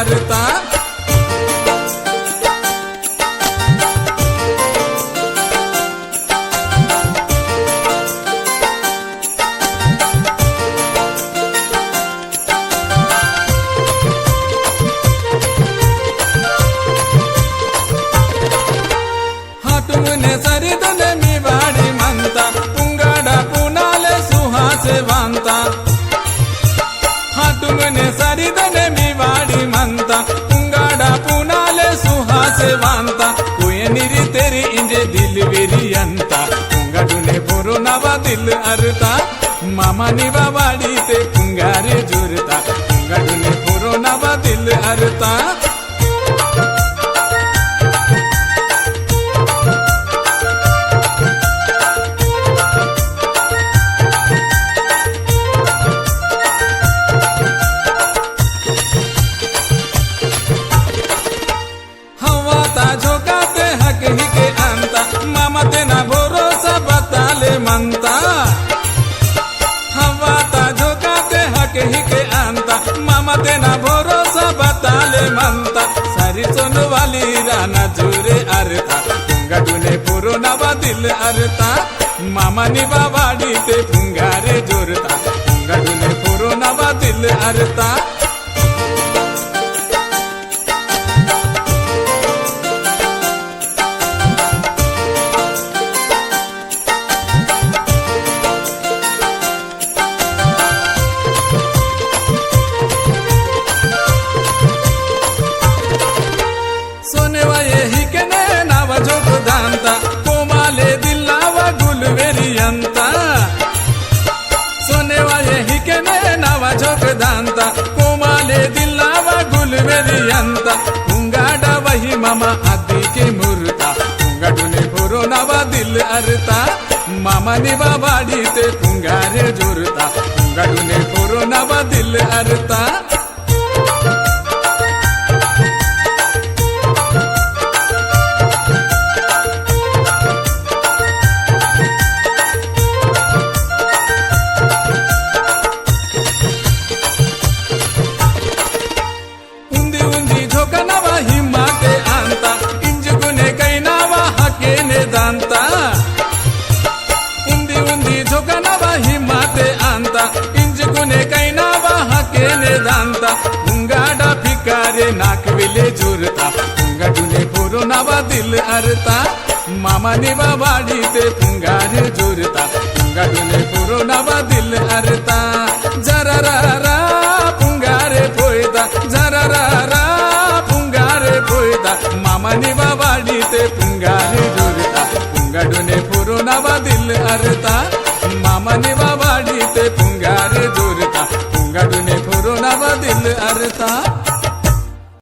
अरता तुमने सरिदने मी वाडी म्हणता पुंगाडा पुनाले सुहासे वांता तुमने सरिदने मी वाडी म्हणता पुंगाडा पुनाले सुहासे वांता कोये निरी तेरी इंजे दिल वेरी अंता पुंगाडुने पोरो नवा दिल अरता मामा निवा वाडी ते पुंगारे जुरता पुंगाडुने पोरो नवा दिल अरता झोकाते हक हिके अंता मामा तेना भरोसा बताले मनता हवाता झोकाते हक हिके अंता मामा तेना भरोसा बताले मनता सारी सोनू वाली राना जुरे अरता पुंगाडुने पुरो नवा दिल अरता मामा निवा वाडी ते पुंगारे जोरता पुंगाडुने पुरो नवा दिल अरता सोनेवा यही के नावा झोक दांता कोमाले दिलावा गुलवेरी अंता सोनेवा यही के नावा झोक दांता कोमाले दिलावा गुलवेरी अंता पुंगाडा वही मामा आदि के मुरता पुंगाडुने पुरो नवा दिल अरता मामा निवा वाडी ते पुंगारे जोरता पुंगाडुने पुरो नवा दिल अरता झोकनावा हिम्माते अंता इंजुगुने कैनावा हकेने दांता उंदी उंदी झोकनावा हिम्माते अंता इंजुगुने कैनावा हकेने दांता पुंगाडा फिकारे नाकविले जुरता पुंगाडुने पुरो नवा दिल अरता मामा निवा वाडी ते पुंगारे जुरता पुंगाडुने पुरो नवा दिल अरता जरा रा पुंगारे पोयदा जरा रा मामा निवा वाडी ते पुंगारे जोरता पुंगाडुने पुरो नवा दिल अरता मामा निवा वाडी ते पुंगारे जोरता पुंगाडुने पुरो नवा दिल अरता।